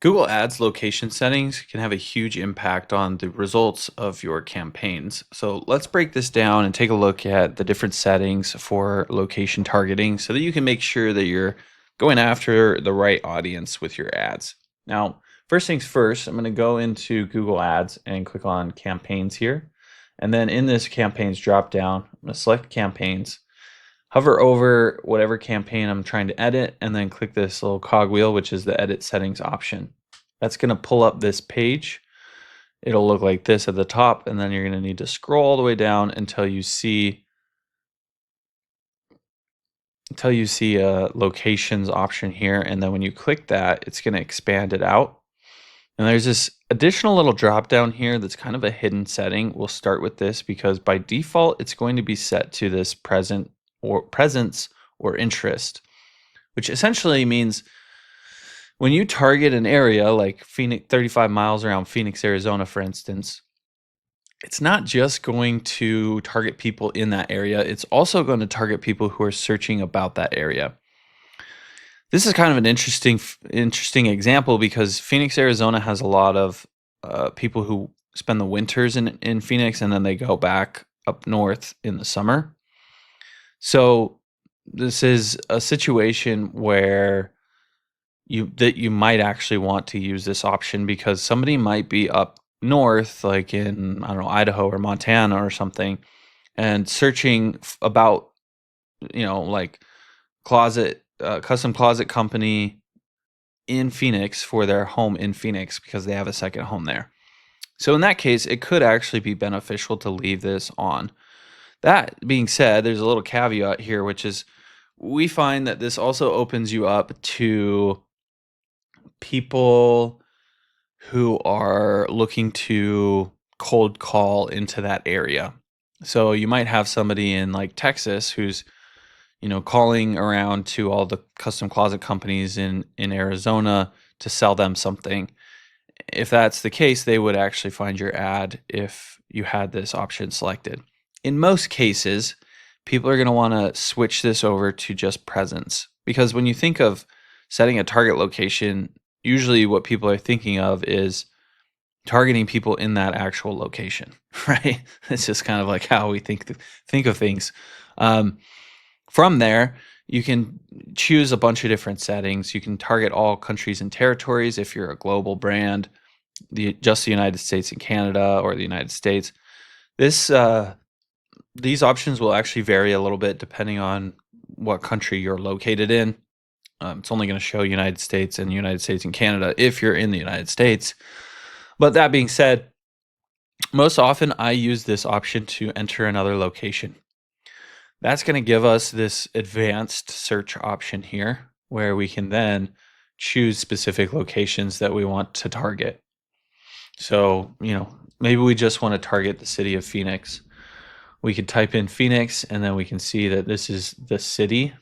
Google Ads location settings can have a huge impact on the results of your campaigns. So let's break this down and take a look at the different settings for location targeting so that you can make sure that you're going after the right audience with your ads. Now, first things first, I'm going to go into Google Ads and click on campaigns here. And then in this campaigns drop down, I'm going to select campaigns, hover over whatever campaign I'm trying to edit, and then click this little cogwheel, which is the edit settings option. That's going to pull up this page. It'll look like this at the top, and then you're going to need to scroll all the way down until you see a locations option here. And then when you click that, it's going to expand it out. And there's this additional little drop down here that's kind of a hidden setting. We'll start with this because by default, it's going to be set to this presence or interest, which essentially means when you target an area like Phoenix, 35 miles around Phoenix, Arizona, for instance, it's not just going to target people in that area. It's also going to target people who are searching about that area. This is kind of an interesting example because Phoenix, Arizona has a lot of people who spend the winters in Phoenix, and then they go back up north in the summer. So this is a situation where you might actually want to use this option because somebody might be up north, like in, I don't know, Idaho or Montana or something, and searching about, like custom closet company in Phoenix for their home in Phoenix because they have a second home there. So in that case, it could actually be beneficial to leave this on. That being said, there's a little caveat here, which is we find that this also opens you up to people who are looking to cold call into that area. So you might have somebody in like Texas who's, calling around to all the custom closet companies in Arizona to sell them something. If that's the case, they would actually find your ad if you had this option selected. In most cases, people are going to want to switch this over to just presence because when you think of setting a target location, usually what people are thinking of is targeting people in that actual location, right? It's just kind of like how we think of things. From there, you can choose a bunch of different settings. You can target all countries and territories if you're a global brand, just the United States and Canada or the United States. These options will actually vary a little bit depending on what country you're located in. It's only going to show United States and Canada if you're in the United States. But that being said, most often I use this option to enter another location. That's going to give us this advanced search option here where we can then choose specific locations that we want to target. So, maybe we just want to target the city of Phoenix. We could type in Phoenix and then we can see that this is the city.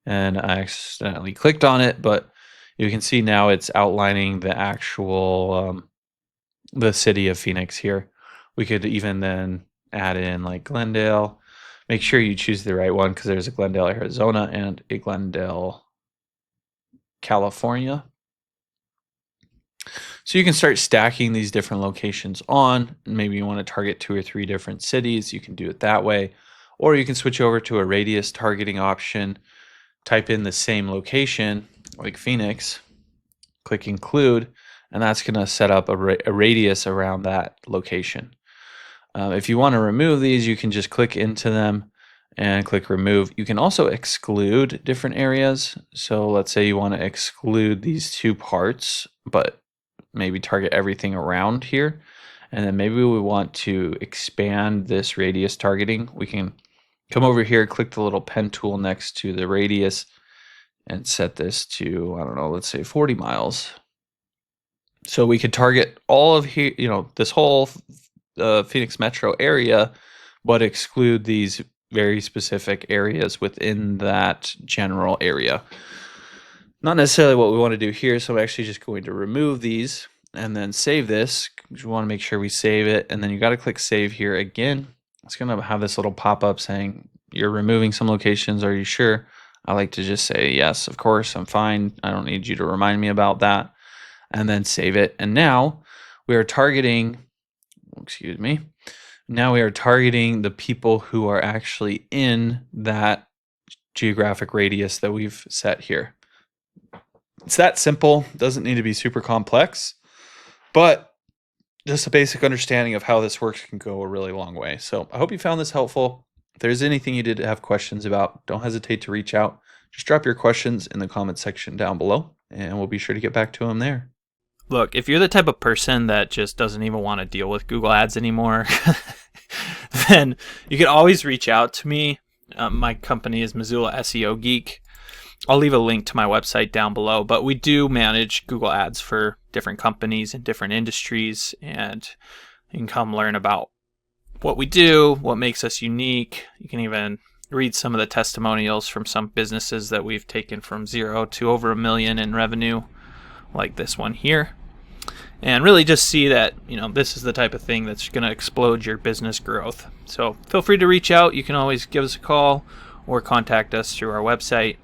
And I accidentally clicked on it, but you can see now it's outlining the actual the city of Phoenix here. We could even then add in like Glendale. Make sure you choose the right one because there's a Glendale, Arizona and a Glendale, California. So you can start stacking these different locations on. Maybe you want to target 2 or 3 different cities. You can do it that way. Or you can switch over to a radius targeting option, type in the same location like Phoenix, click include, and that's going to set up a radius around that location. If you want to remove these, you can just click into them and click remove. You can also exclude different areas. So let's say you want to exclude these 2 parts, but maybe target everything around here. And then maybe we want to expand this radius targeting. We can come over here, click the little pen tool next to the radius and set this to, I don't know, let's say 40 miles. So we could target all of here, this whole Phoenix metro area, but exclude these very specific areas within that general area. Not necessarily what we want to do here, so I'm actually just going to remove these and then save this. We want to make sure we save it, and then you got to click save here again. It's going to have this little pop-up saying you're removing some locations. Are you sure? I like to just say yes, of course, I'm fine. I don't need you to remind me about that. and then save it. And now we are targeting, now we are targeting the people who are actually in that geographic radius that we've set here. It's that simple, doesn't need to be super complex, but just a basic understanding of how this works can go a really long way. So I hope you found this helpful. If there's anything you did have questions about, don't hesitate to reach out. Just drop your questions in the comment section down below, and we'll be sure to get back to them there. Look, if you're the type of person that just doesn't even want to deal with Google Ads anymore, then you can always reach out to me. My company is Missoula SEO Geek. I'll leave a link to my website down below, but we do manage Google Ads for different companies in different industries, and you can come learn about what we do, what makes us unique. You can even read some of the testimonials from some businesses that we've taken from 0 to over $1 million in revenue, like this one here. And really just see that, this is the type of thing that's going to explode your business growth. So feel free to reach out. You can always give us a call or contact us through our website,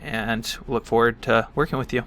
and we'll look forward to working with you.